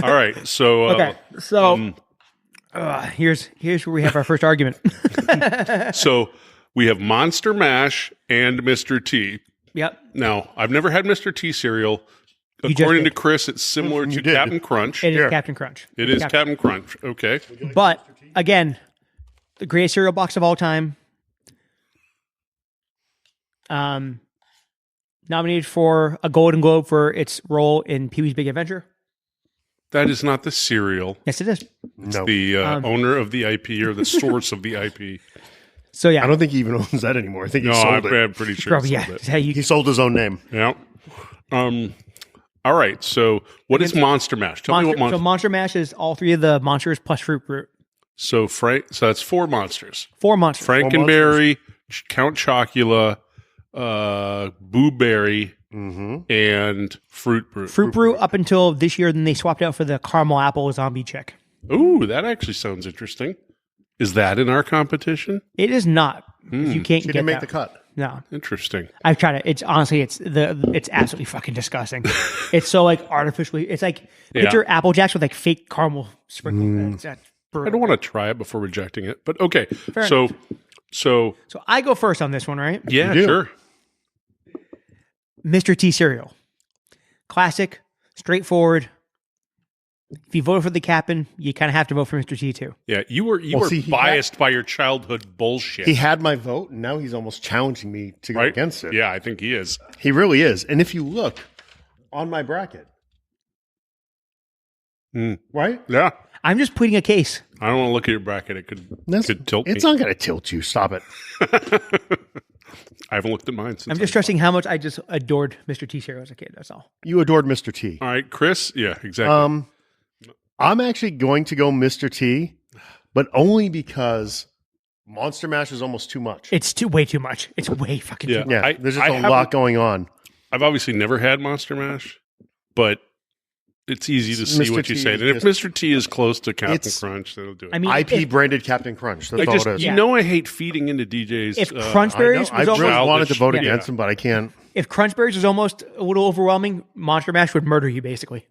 All right. So Okay. So here's where we have our first argument. so we have Monster Mash and Mr. T. Yep. Now, I've never had Mr. T cereal. just According to did. Chris, it's similar to did. Captain Crunch. It is Here. Captain Crunch. It is Captain Crunch. Okay. But again, the greatest cereal box of all time. Nominated for a Golden Globe for its role in Pee-wee's Big Adventure. That is not the cereal. Yes, it is. No. The owner of the IP or the source of the IP. So yeah, I don't think he even owns that anymore. I think he No, sold it. I'm pretty sure. probably he yeah. sold it. Hey, He sold his own name. Yeah. All right. So, what is Monster Mash? Tell me what Monster. Monster Mash is all 3 of the monsters plus Fruit Brute. So that's 4 monsters: 4 monsters. Frankenberry, Count Chocula, Boo Berry, and Fruit Brute. Fruit Brute up until this year, then they swapped out for the caramel apple zombie chick. Ooh, that actually sounds interesting. Is that in our competition? It is not. 'Cause You can't He get didn't make that. the cut. No, Interesting. I've tried it. It's honestly, it's absolutely fucking disgusting. It's so like artificially. It's like picture Apple Jacks with like fake caramel sprinkles. That's I brutal. don't want to try it before rejecting it, but okay. Fair So So I go first on this one, right? yeah, You do. sure. Mr. T cereal, classic, straightforward. If you vote for the captain, you kind of have to vote for Mr. T too. Yeah, you were see, he biased by your childhood bullshit. He had my vote, and now he's almost challenging me to go right? against it. Yeah, I think he is. He really is. And if you look on my bracket, right? Yeah. I'm just pleading a case. I don't want to look at your bracket. It could tilt It's me. not going to tilt you. Stop it. I haven't looked at mine since. I'm just stressing how much I just adored Mr. T cereal as a kid. That's all. You adored Mr. T. All right, Chris. Yeah, exactly. I'm actually going to go Mr. T, but only because Monster Mash is almost too much. It's way too much. It's way fucking Yeah. too much. Yeah, there's just a lot going on. I've obviously never had Monster Mash, but it's easy to see Mr. what you T say. is And if just- Mr. T is close to Captain It's- Crunch, that'll do it. I mean, IP if, branded Captain Crunch. That's I all just, it is. you know, I hate feeding into DJs. if Crunch I Berries know. I was really almost, wanted to vote Yeah. against him, but I can't. if Crunch Berries was almost a little overwhelming, Monster Mash would murder you basically.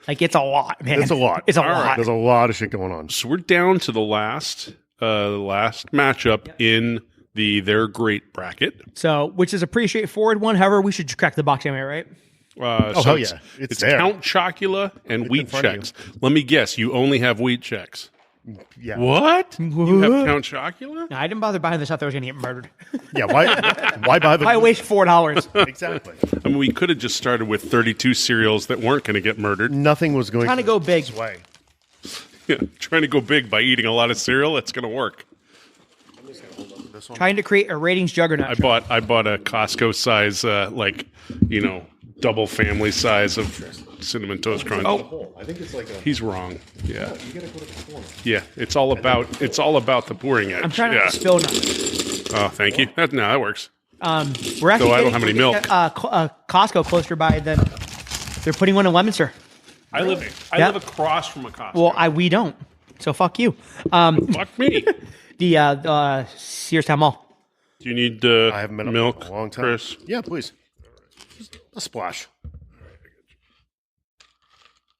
Like it's a lot, man. It's a lot. It's a All right. lot. There's a lot of shit going on. So we're down to the last matchup in their great bracket. So, which is a pretty straightforward one. However, we should just crack the box anyway, right? Hell yeah. It's there. Count Chocula and Wheat front of Chex. Let me guess, you only have Wheat Chex. Yeah. What? You have What? Count Chocula? No, I didn't bother buying this. I thought I was going to get murdered. Yeah. Why buy the? I waste $4. Exactly. I mean, we could have just started with 32 cereals that weren't going to get murdered. Nothing was going Trying to go big. this way. Yeah, trying to go big by eating a lot of cereal, it's going to work. Trying to create a ratings juggernaut. I bought a Costco size, double family size of Cinnamon Toast Crunch. Oh, I think it's like a. He's wrong. Yeah, You gotta go to the corner. yeah. It's all about the pouring edge. I'm trying yeah. to spill nothing. Oh, thank you. That works. We're actually Though I don't getting have any milk. Costco closer by than they're putting one in Leominster. I live across from a Costco. Well, we don't. So fuck you. Fuck me. The Sears Town Mall. Do you need I haven't been up milk, in a long time. Chris? Yeah, please. Just a splash.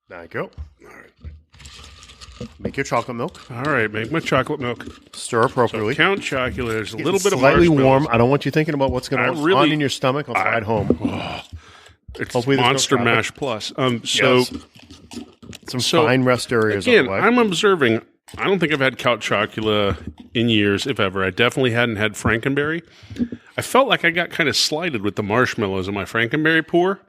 There you go. All right. Make your chocolate milk. All right, make my chocolate milk. Stir appropriately. Count Chocula. There's a little bit of slightly marshmallows. warm. I don't want you thinking about what's going I on really- in your stomach on the ride home. It's Hopefully there's no Monster traffic. Mash Plus. Yes. Some fine rest areas Again, on the way. I'm observing. I don't think I've had Count Chocula in years, if ever. I definitely hadn't had Frankenberry. I felt like I got kind of slighted with the marshmallows in my Frankenberry pour.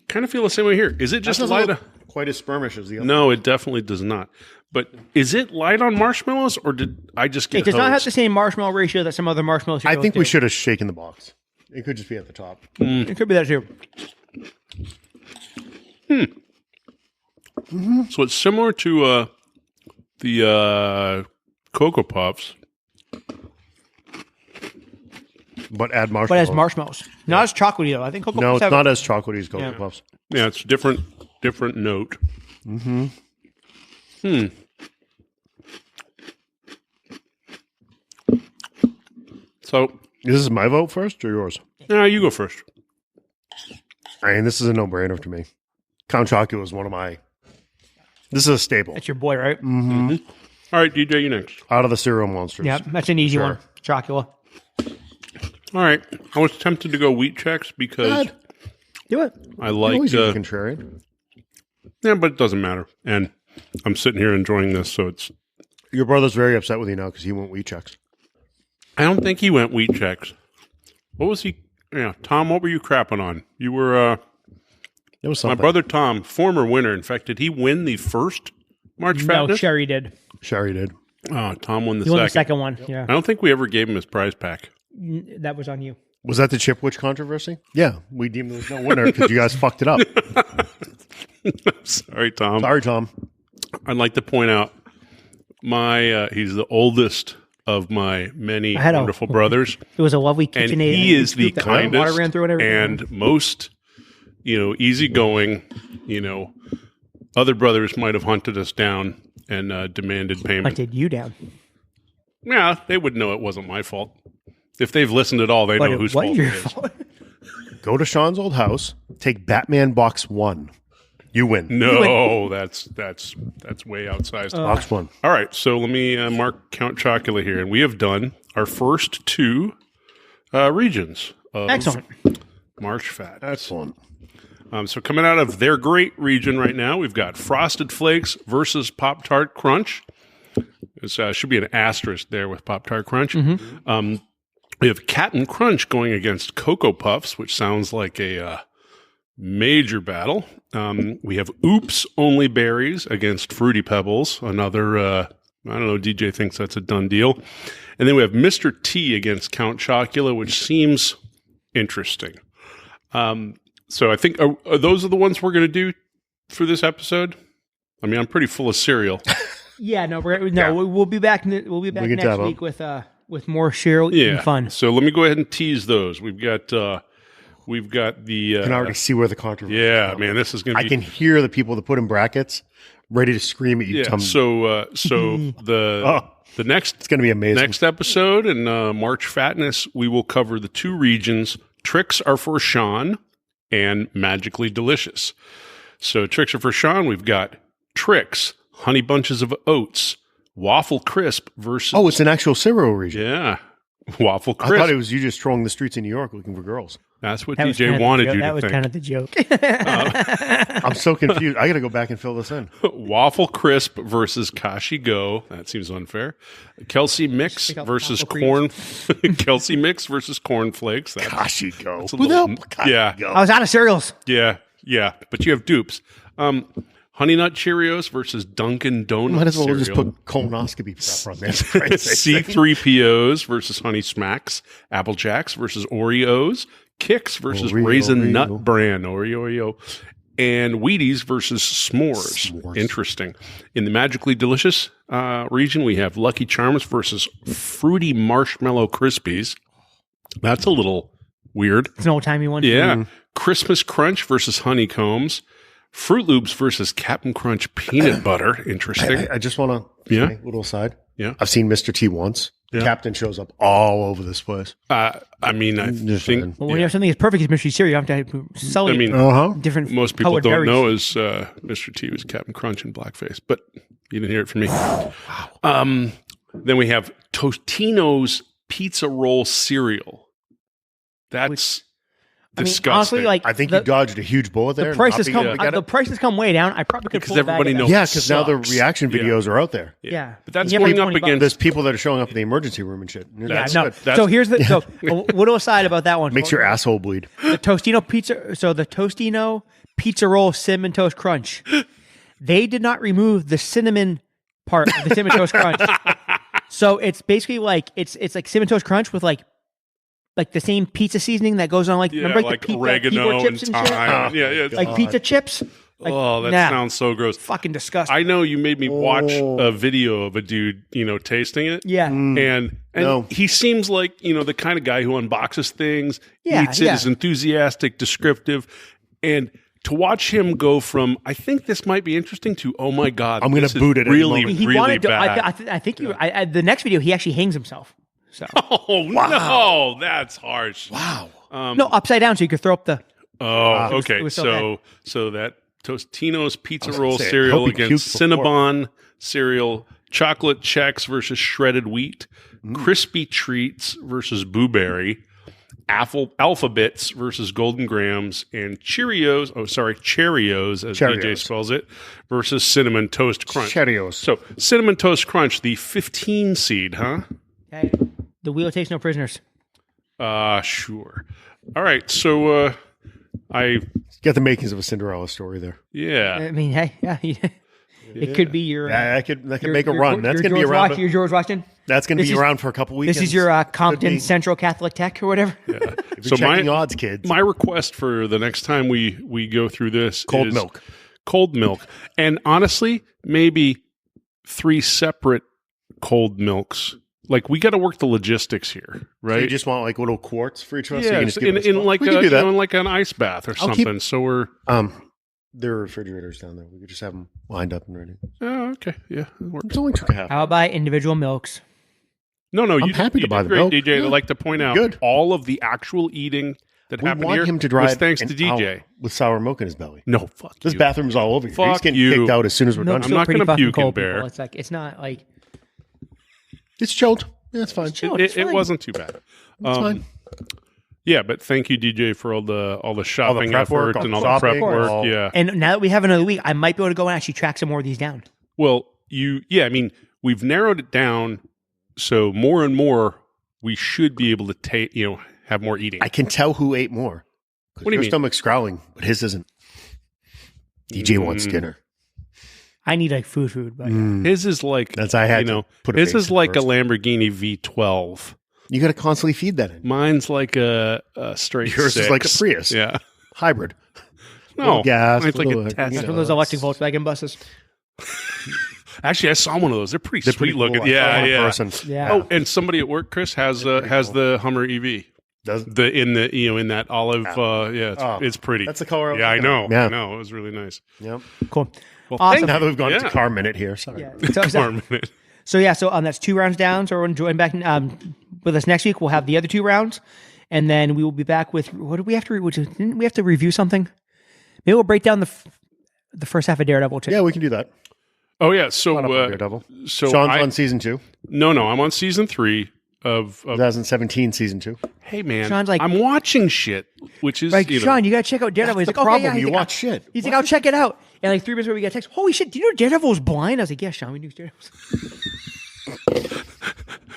Kind of feel the same way here. Is it just Doesn't light? look quite as spermish as the other. No, it definitely does not. But is it light on marshmallows, or did I just get It does not have hosed? the same marshmallow ratio that some other marshmallows. I think we should have shaken the box. It could just be at the top. It could be that too. So it's similar to the Cocoa Puffs. But add marshmallows. But as marshmallows, not as chocolatey though. I think Cocoa No, Puffs it's have not as chocolatey as Cocoa Yeah. Puffs. Yeah, it's different note. So, This is my vote first or yours? yeah, you go first. I mean, this is a no-brainer to me. Count Chocula is one of my... This is a staple. That's your boy, right? All right, DJ, you next. Out of the cereal monsters. Yeah, that's an easy Sure. one. Chocula. All right, I was tempted to go wheat checks because God, Do it. I you like... always use contrarian. yeah, but it doesn't matter. And I'm sitting here enjoying this, so it's... Your brother's very upset with you now because he went wheat checks. I don't think he went wheat checks. What was he... Yeah, Tom, what were you crapping on? You were... It was my something. brother Tom, former winner. In fact, did he win the first March No, Fatness? Sherry did. Sherry did. Oh, Tom won the He won second. the second one. Yeah, I don't think we ever gave him his prize pack. that was on you. Was that the Chipwich controversy? Yeah, we deemed there was no winner because you guys fucked it up. Sorry, Tom. Sorry, Tom. I'd like to point out he's the oldest of my many I had a- wonderful brothers, It was a lovely and KitchenAid. he is the scoop that water kindest ran through it and everything. and most, easygoing. Other brothers might have hunted us down and demanded payment. hunted you down. Yeah, they would know it wasn't my fault. If they've listened at all, they But know it whose was fault your it is. fault. Go to Sean's old house. Take Batman box 1. You win. No, that's way outsized. Box 1. All right, so let me mark Count Chocula here, and we have done our first two regions of Excellent. March Fat. Excellent. So coming out of their great region right now, we've got Frosted Flakes versus Pop-Tart Crunch. It should be an asterisk there with Pop-Tart Crunch. We have Cap'n Crunch going against Cocoa Puffs, which sounds like a major battle. We have Oops Only Berries against Fruity Pebbles, another, I don't know, DJ thinks that's a done deal. And then we have Mr. T against Count Chocula, which seems interesting. So I think those are the ones we're going to do for this episode. I mean, I'm pretty full of cereal. Yeah, no, we'll be back. We'll be back can next tab week with more cereal eating fun. So let me go ahead and tease those. We've got the. I can already see where the controversy is. Yeah, from. man, this is going to be. I can hear the people that put in brackets ready to scream at you. Yeah. So the next It's going to be amazing. next episode in March Fatness, we will cover the two regions. Tricks are for Sean and Magically Delicious. So Tricks are for Sean. We've got Tricks, Honey Bunches of Oats, Waffle Crisp versus. Oh, it's an actual cereal region. Yeah. Waffle I crisp. thought it was you just strolling the streets in New York looking for girls. That's what That was DJ kind of wanted the you joke. to That was think. kind of the joke. I'm so confused. I got to go back and fill this in. Waffle crisp versus Kashi Go. That seems unfair. Kelsey mix Pick up versus Waffle corn. Kelsey mix versus cornflakes. Gosh, you go. That's a Who the little- hell? God, yeah. go. I was out of cereals. Yeah. But you have dupes. Honey Nut Cheerios versus Dunkin' Donuts Might as well cereal. just put colonoscopy prep on there. for Christ's sake. C3POs versus Honey Smacks. Apple Jacks versus Oreos. Kix versus Oreo, Raisin Oreo. Nut Bran. Oreo. And Wheaties versus S'mores. S'mores. Interesting. In the Magically Delicious region, we have Lucky Charms versus Fruity Marshmallow Krispies. That's a little weird. It's an old timey one. Yeah. Christmas Crunch versus Honeycombs. Fruit Loops versus Captain Crunch Peanut Butter. Interesting. I just want to Yeah. say, little aside. Yeah. I've seen Mr. T once. Yeah. Captain shows up all over this place. I mean, I Just think saying. Well, when you have something as perfect as mystery cereal, you have to sell I mean, different. most people colored don't berries. know is Mr. T was Captain Crunch in blackface, but you didn't hear it from me. Then we have Totino's Pizza Roll Cereal. That's I mean, disgusting. honestly, like I think the, you dodged a huge bullet there. the and prices not come. being able to get The it. prices come way down. I probably could Because pull a bag everybody of that. knows. Yeah, because now the Sucks. reaction Yeah. videos are out there. Yeah, But that's You have to going pay up 20 bucks. against. There's people that are showing up at the emergency room and shit. Yeah, That's no. good. That's- So here's the so a little aside about that one. Makes your asshole bleed. The Tostino pizza. So the Tostino pizza roll cinnamon toast crunch. They did not remove the cinnamon part of the cinnamon toast crunch. So it's basically like it's like cinnamon toast crunch with like the same pizza seasoning that goes on like Yeah, remember like the pizza oregano keyboard and chips and shit? thyme. Yeah, it's- Like pizza chips. Like, oh, that nah, sounds so gross. fucking disgusting. I know you made me watch a video of a dude, tasting it. yeah. And No. he seems like, the kind of guy who unboxes things, Yeah, eats it, yeah. is enthusiastic, descriptive. And to watch him go from, I think this might be interesting, to, oh my God, I'm gonna this is boot it any really, moment. He really wanted to. bad. I think the next video he actually hangs himself. So Oh, no, that's harsh. Wow. no, upside down so you could throw up the. Oh, okay. it was so So that Tostino's Pizza I was Roll gonna say, I cereal hope he against puked before. Cinnabon cereal, Chocolate Chex versus Shredded Wheat, Crispy Treats versus Blueberry, Alphabets versus Golden Grams, and Cheerios, as DJ Cheerios. spells it, versus Cinnamon Toast Crunch. Cheerios. So Cinnamon Toast Crunch, the 15 seed, huh? Okay. The wheel takes no prisoners. Sure. All right. So I Got the makings of a Cinderella story there. yeah. I mean, hey, yeah, it could be your. Yeah, that could your- make a your- run. That's your going to be George around. Your George Washington. That's going to This be is- around for a couple weekends. This is your Could Compton be. Central Catholic Tech or whatever. If you're So checking odds, kids. My request for the next time we go through this Cold is milk. Cold milk. And honestly, maybe 3 separate cold milks. Like we got to work the logistics here, So right? you just want like little quarts for each of us? so you yeah, can just give it a in spot? like we can do that. in like an ice bath or I'll keep- something. So we're There are refrigerators down there. We could just have them lined up and ready. oh, okay, yeah, that works. It's only 2.5. How about individual milks? No, I'm you happy you to buy did the great, milk. DJ. Yeah. I'd like to point out Good. all of the actual eating that We happened want here him to was drive thanks an to DJ. hour with sour milk in his belly. No, fuck This you. bathroom's all over you. He's Fuck getting you. kicked out as soon as we're Milk's done. still not pretty gonna fucking puke and cold, bear. people. It's like it's not like It's chilled. Yeah, it's fine. chilled. It fine. wasn't too bad. It's fine. Yeah, but thank you, DJ, for all the shopping prep work, effort all and the all the prep shopping, work. all- Yeah. And now that we have another week, I might be able to go and actually track some more of these down. Well, I mean, we've narrowed it down, so more and more we should be able to take, have more eating. I can tell who ate more. What do you Your mean? stomach's growling, but his isn't. DJ wants dinner. I need like food, but His is like That's I had to put a his face is in like first. a Lamborghini V12. You got to constantly feed that in. Mine's like a straight. Yours is like a 6. Prius. Yeah. Hybrid. No, Little gas, mine's like little- a you Tesla. that's for those electric Volkswagen buses. Actually, I saw one of those. They're pretty They're sweet pretty cool. looking. I saw Yeah, one in yeah. person. Yeah. Oh, and somebody at work, Chris, has the Hummer EV. Does In that olive. It's pretty. That's the color I was Yeah, I looking know. at. Yeah. I know. It was really nice. Yep. Cool. Well, Awesome. Now that we've gone Yeah. into car minute here, sorry. Yeah. So that's 2 rounds down. So everyone join back with us next week. We'll have the other 2 rounds, and then we will be back with what do we have to? Didn't we have to review something? Maybe we'll break down the first half of Daredevil too. Yeah, we can do that. Oh yeah. So Caught up on Daredevil. so Sean's I- on season 2. No, I'm on season 3. of 2017 season 2. hey man, Sean's like- I'm watching shit, which is Like, you know, Sean, you gotta check out Daredevil. He's That's like, the okay, problem. yeah. He's You like, watch shit. He's like, I'll check it out. And like 3 minutes later, we get a text. Holy shit! Do you know Daredevil was blind? I was like, yeah, Sean, we knew Daredevil.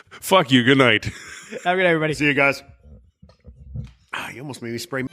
fuck you. Good night. Have a good night, everybody. See you guys. You almost made me spray.